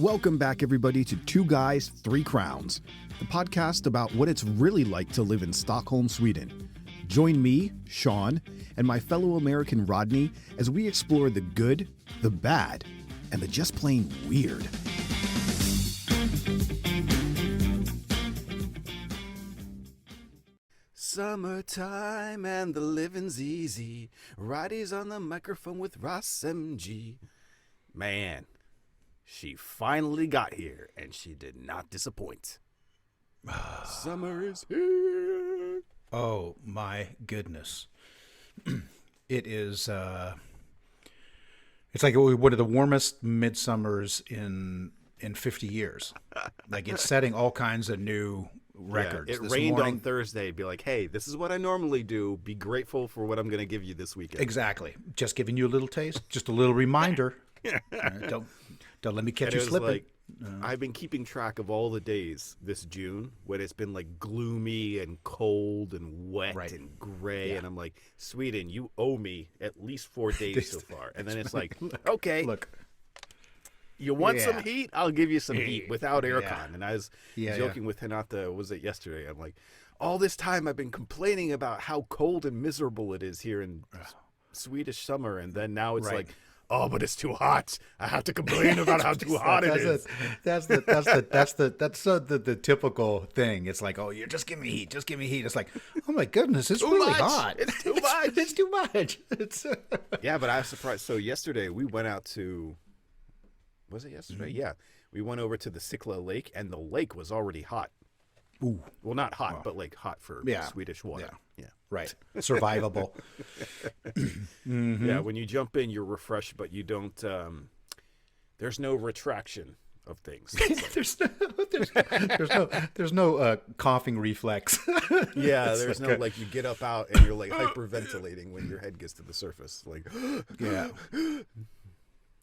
Welcome back, everybody, to Two Guys, Three Crowns, the podcast about what it's really like to live in Stockholm, Sweden. Join me, Sean, and my fellow American Rodney as we explore the good, the bad, and the just plain weird. Summertime and the living's easy. Roddy's on the microphone with Ross MG. Man, she finally got here, and she did not disappoint. Summer is here. Oh, my goodness. It is, it's like one of the warmest midsummers in 50 years. Like, it's setting all kinds of new records. Yeah, it rained on Thursday. Be like, hey, this is what I normally do. Be grateful for what I'm going to give you this weekend. Exactly. Just giving you a little taste. Just a little reminder. Don't let me catch you slipping. Like, I've been keeping track of all the days this June when it's been like gloomy and cold and wet and gray. Yeah. And I'm like, Sweden, you owe me at least 4 days so far. And then it's like, okay, look, you want some heat? I'll give you some heat without aircon. And I was joking with Hinata, was it yesterday? I'm like, all this time I've been complaining about how cold and miserable it is here in Swedish summer. And then now it's like, oh, but it's too hot. I have to complain about how too hot it is. That's the typical thing. It's like, oh, you just give me heat. Just give me heat. It's like, oh my goodness, it's really hot. It's too much. It's too much. Yeah, but I was surprised. So yesterday we went out to, was it yesterday? Mm-hmm. Yeah. We went over to the Sickla Lake, and the lake was already hot. Ooh. Well, not hot, but like hot for Swedish water. Yeah. Right. Survivable. Mm-hmm. Yeah, when you jump in, you're refreshed, but you don't, there's no retraction of things. there's no coughing reflex. Yeah, there's no, like, you get up out and you're like hyperventilating when your head gets to the surface. Like, yeah.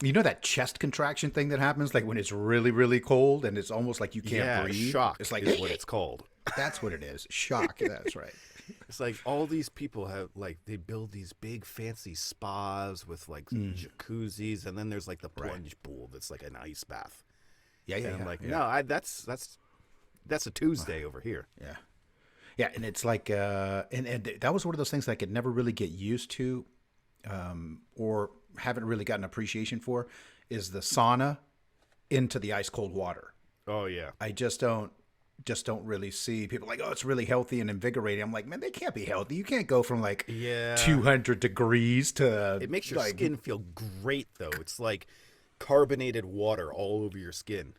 You know that chest contraction thing that happens, like when it's really, really cold and it's almost like you can't breathe? Shock it's like, is what it's called. That's what it is. Shock. That's right. It's like all these people have, like, they build these big fancy spas with like jacuzzis, and then there's like the plunge pool that's like an ice bath. Yeah. And I'm like, no, that's a Tuesday over here. Yeah. Yeah, and it's like, and that was one of those things that I could never really get used to, or haven't really gotten appreciation for, is the sauna into the ice cold water. Oh yeah. I just don't really see people like, oh, it's really healthy and invigorating. I'm like, man, they can't be healthy. You can't go from like 200 degrees to. It makes your skin feel great though. It's like carbonated water all over your skin.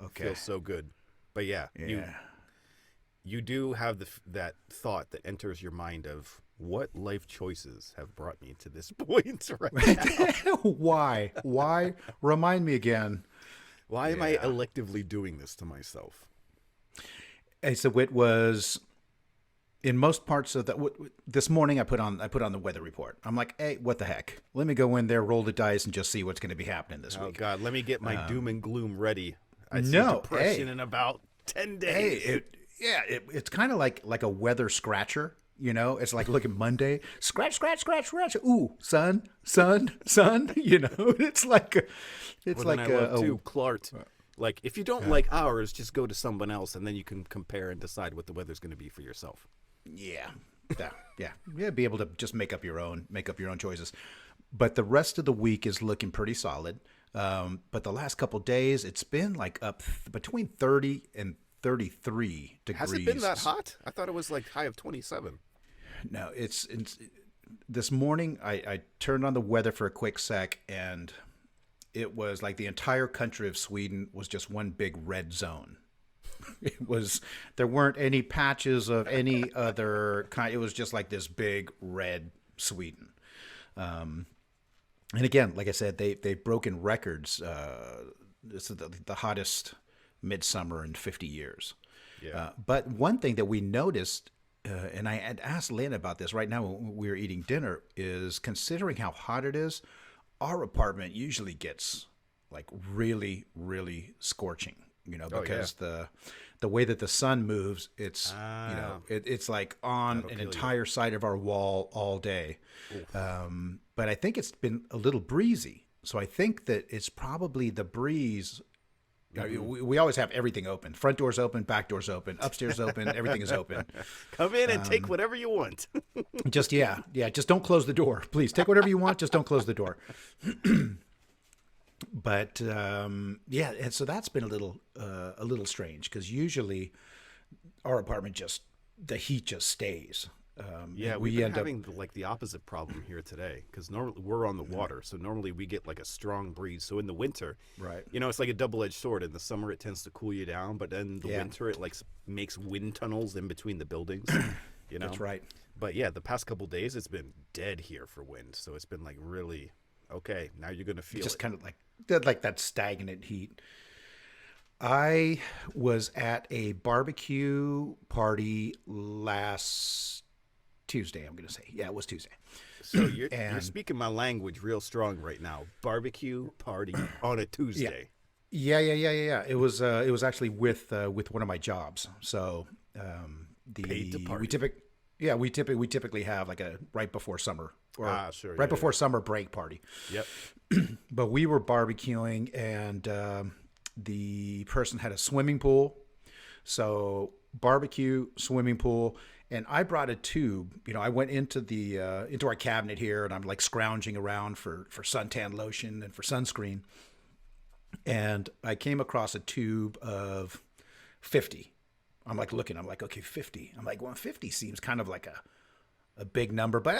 Okay. Feels so good. But you do have that thought that enters your mind of, what life choices have brought me to this point right now? Why? Remind me again. Why am I electively doing this to myself? Hey, so it was in most parts of this morning. I put on the weather report. I'm like, hey, what the heck? Let me go in there, roll the dice, and just see what's going to be happening this week. Oh God, let me get my doom and gloom ready. I see depression in about 10 days. It's kind of like a weather scratcher. You know, it's like, look at Monday, scratch. Ooh, sun. You know, it's like I love too, Clark. Like, if you don't like ours, just go to someone else, and then you can compare and decide what the weather's going to be for yourself. Yeah. Be able to just make up your own choices. But the rest of the week is looking pretty solid. But the last couple days, it's been like up between 30 and 33 degrees. Has it been that hot? I thought it was like high of 27. No, it's this morning I turned on the weather for a quick sec, and it was like the entire country of Sweden was just one big red zone. There weren't any patches of any other kind. It was just like this big red Sweden. And again, like I said, they've broken records. This is the hottest midsummer in 50 years. Yeah. But one thing that we noticed, and I had asked Lynn about this right now when we were eating dinner, is considering how hot it is, our apartment usually gets like really, really scorching, you know, because the way that the sun moves, it's, it's like on an entire side of our wall all day. But I think it's been a little breezy. So I think that it's probably the breeze We always have everything open. Front doors open, back doors open, upstairs open, everything is open. Come in and take whatever you want. Just don't close the door. Please take whatever you want, just don't close the door. But and so that's been a little strange, because usually our apartment the heat just stays. We've been having the opposite problem here today, because normally we're on the water, so normally we get like a strong breeze. So in the winter, right, it's like a double-edged sword. In the summer, it tends to cool you down, but then the winter, it makes wind tunnels in between the buildings. That's right. But yeah, the past couple days, it's been dead here for wind, so it's been like really okay. Now you're gonna feel just it. kind of like that stagnant heat. I was at a barbecue party last Tuesday, I'm going to say. Yeah, it was Tuesday. So you're speaking my language real strong right now. Barbecue party on a Tuesday. Yeah. It was actually with one of my jobs. So Paid to party. we typically have like a right before summer before summer break party. Yep. But we were barbecuing, and the person had a swimming pool. So barbecue, swimming pool, and I brought a tube. I went into into our cabinet here, and I'm like scrounging around for suntan lotion and for sunscreen. And I came across a tube of 50. I'm like looking, I'm like, okay, 50. I'm like, well, 50 seems kind of like a big number, but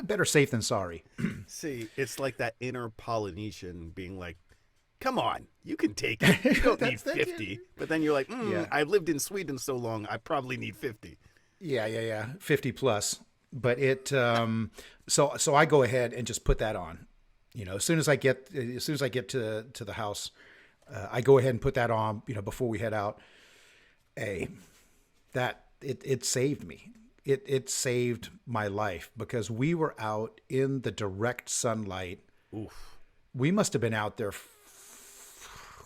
better safe than sorry. See, it's like that inner Polynesian being like, come on, you can take it. You don't need 50. But then you're like, I've lived in Sweden so long, I probably need 50. Yeah. 50 plus. But it, so I go ahead and just put that on. As soon as I get to the house, I go ahead and put that on, before we head out. Hey, it saved me. It saved my life, because we were out in the direct sunlight. Oof. We must have been out there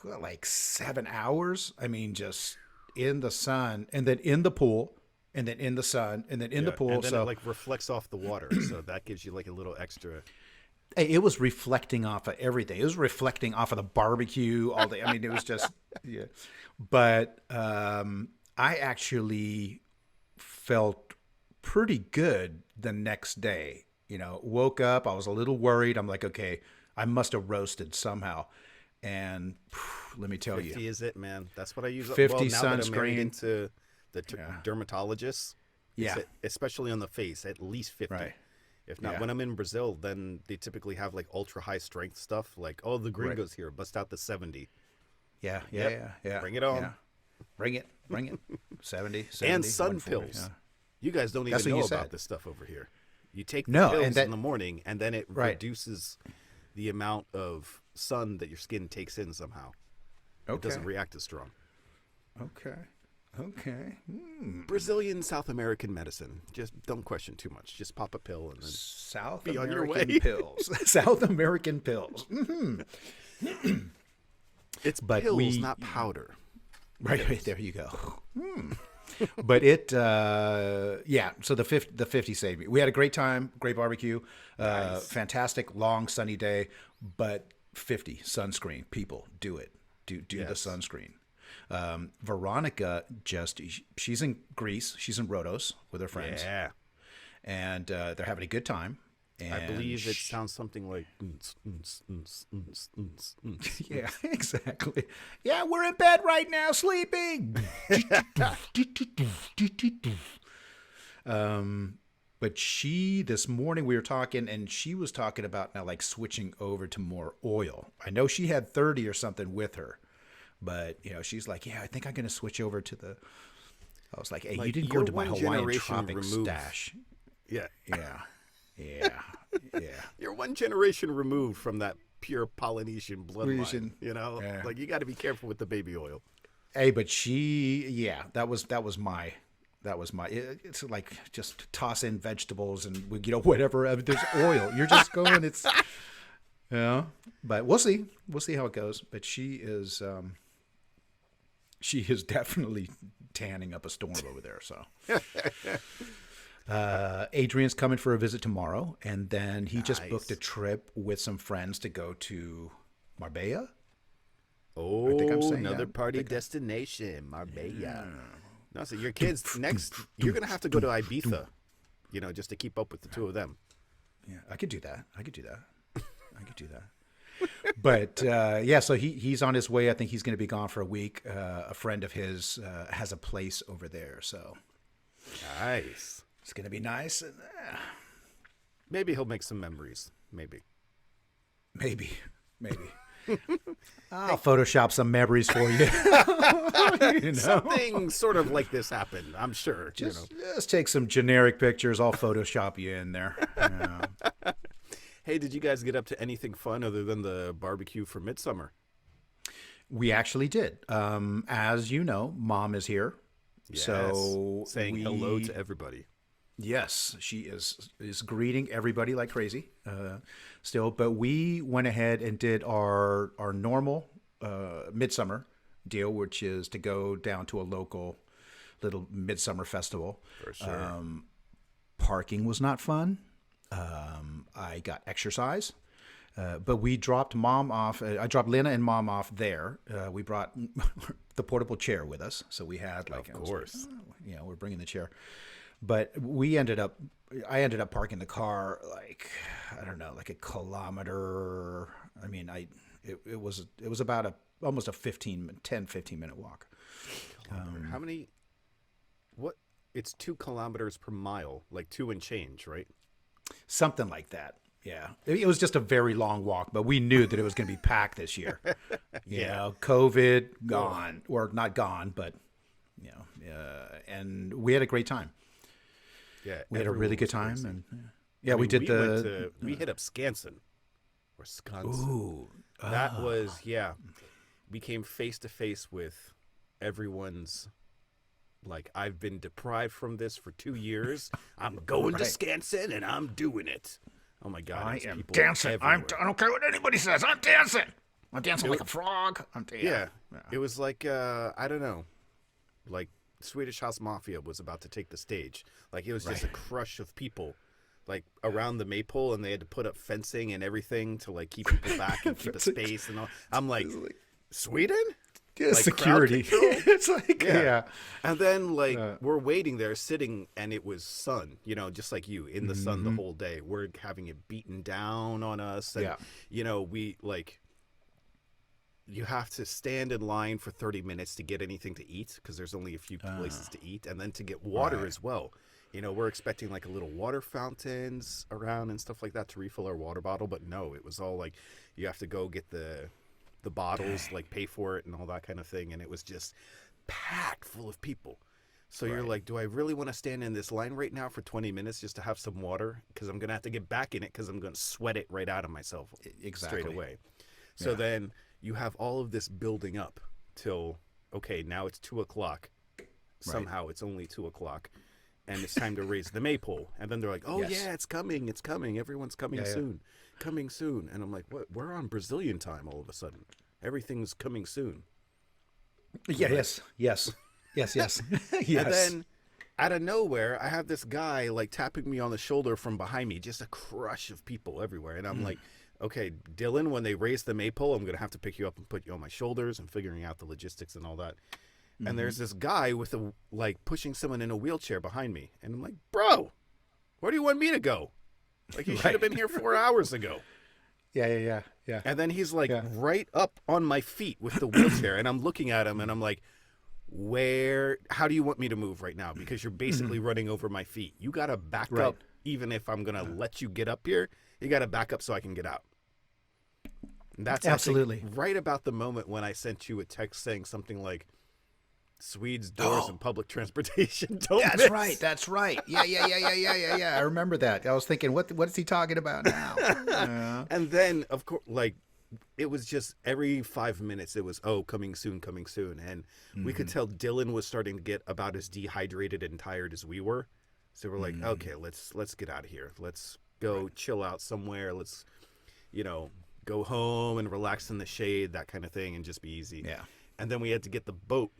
like 7 hours. I mean, just in the sun, and then in the pool, and then in the sun, and then in the pool. And then it reflects off the water, so that gives you like a little extra. Hey, it was reflecting off of everything. It was reflecting off of the barbecue all day. I mean, it was just But I actually felt pretty good the next day. Woke up, I was a little worried. I'm like, okay, I must have roasted somehow. And let me tell 50 you, is it, man? That's what I use. 50 now that I'm married sunscreen. into the dermatologists, especially on the face, at least 50. Right. If not, when I'm in Brazil, then they typically have like ultra high strength stuff. Like, the gringos here, bust out the 70. Yeah. Bring it on. Yeah. Bring it. 70 and sun pills. Yeah. You guys don't even know about this stuff over here. You take the pills in the morning, and then it reduces the amount of sun that your skin takes in somehow. It doesn't react as strong. Okay. Brazilian, South American medicine. Just don't question too much. Just pop a pill and then South American on your way. Pills. South American pills. Mm-hmm. It's pills, not powder. Right, there you go. But it, so the 50 saved me. We had a great time, great barbecue, nice. Fantastic long sunny day, but 50 sunscreen. People, do it. Do the sunscreen. Veronica she's in Greece. She's in Rhodos with her friends. Yeah. And they're having a good time. And I believe it sounds something like yeah, exactly. Yeah, we're in bed right now, sleeping. But this morning we were talking, and she was talking about now like switching over to more oil. I know she had 30 or something with her, but she's like, yeah, I think I'm going to switch over to the. I was like, hey, you didn't go into my Hawaiian tropic stash. Yeah. You're one generation removed from that pure Polynesian bloodline. Like you got to be careful with the baby oil. Hey, but that was my. It's like just toss in vegetables and whatever. There's oil. You're just going. It's But we'll see how it goes. But she is definitely tanning up a storm over there. So. Adrian's coming for a visit tomorrow, and then he just booked a trip with some friends to go to Marbella. Oh, I think I'm saying another that. party destination, Marbella. No, so your kids next, you're gonna have to go to Ibiza, just to keep up with the two of them. Yeah, I could do that. I could do that. But yeah, so he's on his way. I think he's going to be gone for a week. A friend of his has a place over there, so Nice. it's going to be nice. And, Maybe he'll make some memories. Maybe. maybe. I'll Photoshop some memories for you. Something sort of like this happened, I'm sure. Just take some generic pictures. I'll Photoshop you in there. Hey, did you guys get up to anything fun other than the barbecue for Midsommar? We actually did. As you know, Mom is here. Yes. So saying hello to everybody. Yes, she is greeting everybody like crazy still. But we went ahead and did our normal Midsummer deal, which is to go down to a local little Midsummer festival. For sure. Parking was not fun. I got exercise. But we dropped Mom off. I dropped Lena and Mom off there. We brought the portable chair with us. So we had Of course. we're bringing the chair. But I ended up parking the car I don't know, like a kilometer. I mean, it was about almost a 10-15 minute walk. How many? What? It's 2 kilometers per mile, like 2 and change, right? Something like that. Yeah. It was just a very long walk, but we knew that it was going to be packed this year. COVID gone, or not gone, but and we had a great time. Yeah, we had a really good time, crazy. and we hit up Skansen or Skansen. Ooh, that was we came face to face with everyone's. Like, I've been deprived from this for 2 years. I'm going to Skansen and I'm doing it. Oh my God! I am dancing. I don't care what anybody says. I'm dancing. I'm dancing like a frog. It was like I don't know, like Swedish House Mafia was about to take the stage. Like, it was just a crush of people, like around the maypole, and they had to put up fencing and everything to like keep people back and keep a space and all. I'm like, Sweden? Yeah, like security. It's like And then we're waiting there, sitting, and it was sun. Just like you, in the sun the whole day. We're having it beaten down on us, and we you have to stand in line for 30 minutes to get anything to eat because there's only a few places to eat, and then to get water as well. We're expecting like a little water fountains around and stuff like that to refill our water bottle, but no, it was all like you have to go get the bottles, like pay for it and all that kind of thing, and it was just packed full of people. So you're like, do I really want to stand in this line right now for 20 minutes just to have some water? Because I'm going to have to get back in it because I'm going to sweat it right out of myself straight away. So then you have all of this building up till, okay, now it's 2 o'clock. Somehow it's only 2 o'clock. And it's time to raise the maypole. And then they're like, oh, yeah, it's coming. It's coming. Everyone's coming soon. Coming soon. And I'm like, what? We're on Brazilian time all of a sudden. Everything's coming soon. Yes. And then out of nowhere, I have this guy like tapping me on the shoulder from behind me, just a crush of people everywhere. And I'm like, okay, Dylan, when they raise the maypole, I'm going to have to pick you up and put you on my shoulders and figuring out the logistics and all that. And there's this guy with pushing someone in a wheelchair behind me. And I'm like, bro, where do you want me to go? Like, you should have been here 4 hours ago. Yeah. And then he's like right up on my feet with the wheelchair. And I'm looking at him and I'm like, how do you want me to move right now? Because you're basically running over my feet. You got to back up. Even if I'm going to let you get up here, you got to back up so I can get out. And that's absolutely right about the moment when I sent you a text saying something like, Swedes' doors and public transportation don't miss. That's right. Yeah. I remember that. I was thinking, what is he talking about now? And then, of course, it was just every 5 minutes it was, coming soon. And we could tell Dylan was starting to get about as dehydrated and tired as we were. So we're like, okay, let's get out of here. Let's go chill out somewhere. Let's, go home and relax in the shade, that kind of thing, and just be easy. Yeah. And then we had to get the boat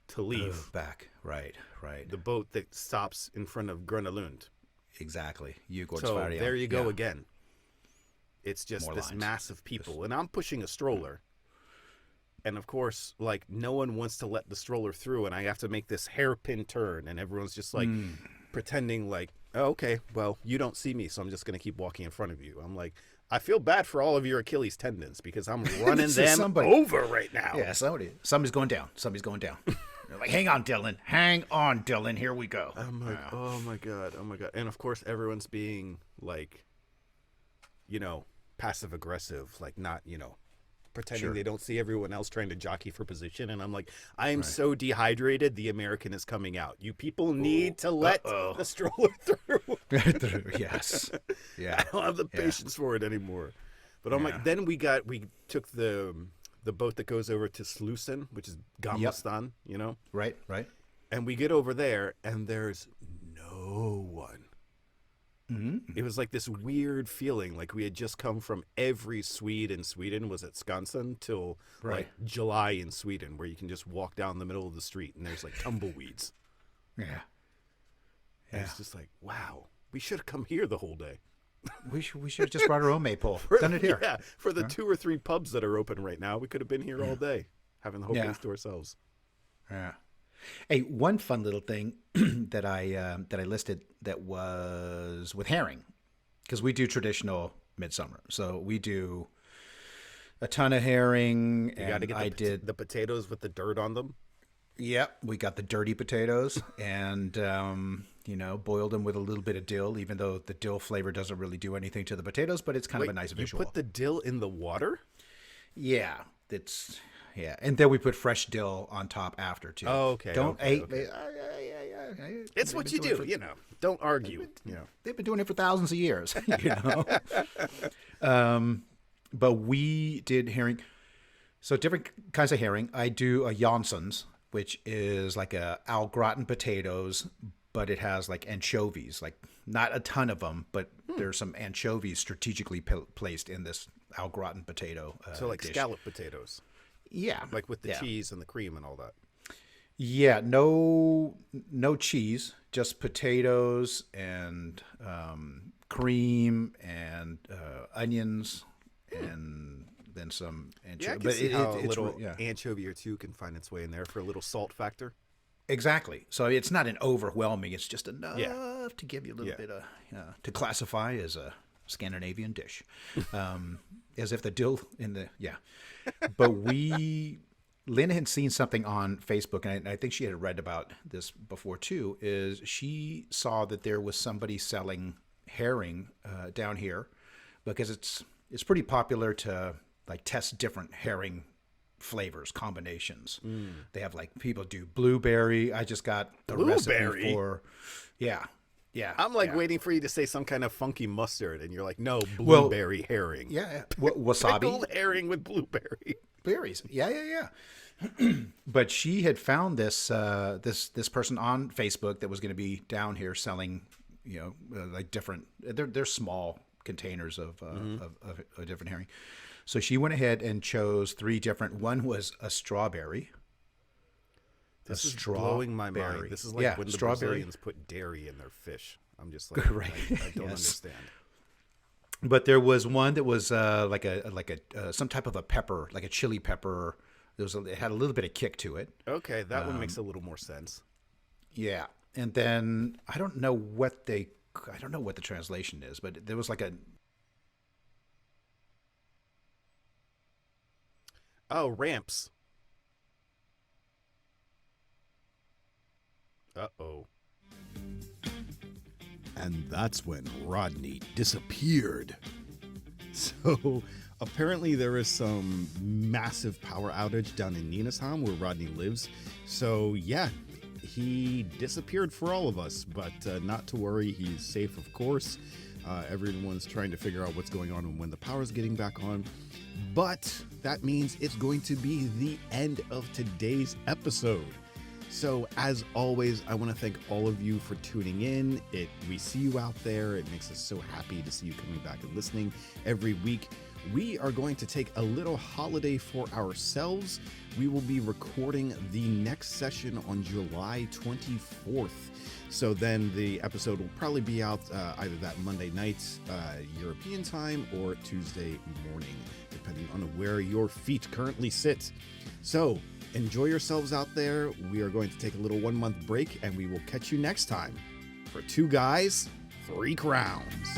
to leave. Back. Right. The boat that stops in front of Grönalund. Exactly. So there you go again. It's just more this lines. Mass of people. And I'm pushing a stroller. And of course, like, no one wants to let the stroller through, and I have to make this hairpin turn, and everyone's just like pretending like, oh, okay, well, you don't see me, so I'm just going to keep walking in front of you. I'm like, I feel bad for all of your Achilles tendons because I'm running them over right now. Yeah, somebody's going down. Somebody's going down. They're like, hang on, Dylan. Here we go. I'm like, oh my god. And of course, everyone's being like, passive aggressive, like not, pretending they don't see everyone else trying to jockey for position. And I'm like, I am so dehydrated, the American is coming out. You people need to let the stroller through. Yes. Yeah. I don't have the patience for it anymore. But I'm like, then we took the boat that goes over to Slusen, which is Gammelstaden, Right. And we get over there, and there's no one. Mm-hmm. It was like this weird feeling, like we had just come from every Swede in Sweden was at Skansen till like July in Sweden, where you can just walk down the middle of the street and there's like tumbleweeds. Yeah. And it's just like, wow, we should have come here the whole day. We should have just brought our own maypole. Done it here. Yeah, for the 2 or 3 pubs that are open right now, we could have been here all day, having the whole place to ourselves. Yeah. Hey, one fun little thing that I listed that was with herring, because we do traditional midsummer, so we do a ton of herring. You got to get the potatoes with the dirt on them. Yep, we got the dirty potatoes, and boiled them with a little bit of dill, even though the dill flavor doesn't really do anything to the potatoes, but it's kind of a nice visual. You put the dill in the water? Yeah, and then we put fresh dill on top after too. Oh, okay. It's what you do, Don't argue. They've been doing it for thousands of years, But we did herring. So different kinds of herring. I do a Janssens, which is like a au gratin potatoes, but it has like anchovies, like not a ton of them, but there's some anchovies strategically placed in this au gratin potato. So like dish. scallop potatoes. Yeah. Like with the cheese and the cream and all that. Yeah, no cheese, just potatoes and cream and onions and then some anchovy. Yeah, I can see how a little anchovy or two can find its way in there for a little salt factor. Exactly. So it's not an overwhelming. It's just enough to give you a little bit of to classify as a Scandinavian dish, as if the dill in the But Lynn had seen something on Facebook, and I think she had read about this before too. Is she saw that there was somebody selling herring down here, because it's pretty popular to like test different herring flavors, combinations. They have like people do blueberry. I just got the recipe for I'm like waiting for you to say some kind of funky mustard, and you're like, no, blueberry herring. Yeah, wasabi. Pickled herring with blueberry berries. Yeah. But she had found this person on Facebook that was going to be down here selling, like different. They're small containers of a different herring. So she went ahead and chose 3 different. One was a strawberry. This is blowing my mind. This is like when the Brazilians put dairy in their fish. I'm just like, I don't understand. But there was one that was like a some type of a pepper, like a chili pepper. It had a little bit of kick to it. Okay, that one makes a little more sense. Yeah, and then I don't know what the translation is, but there was like a. Oh, ramps. Uh-oh. And that's when Rodney disappeared. So apparently there is some massive power outage down in Nynäshamn where Rodney lives. So yeah, he disappeared for all of us, but not to worry, he's safe, of course. Everyone's trying to figure out what's going on and when the power's getting back on. But that means it's going to be the end of today's episode. So as always, I want to thank all of you for tuning in. We see you out there. It makes us so happy to see you coming back and listening every week. We are going to take a little holiday for ourselves. We will be recording the next session on July 24th. So then the episode will probably be out either that Monday night European time or Tuesday morning, depending on where your feet currently sit. So enjoy yourselves out there. We are going to take a little 1 month break, and we will catch you next time for 2 Guys, 3 Crowns.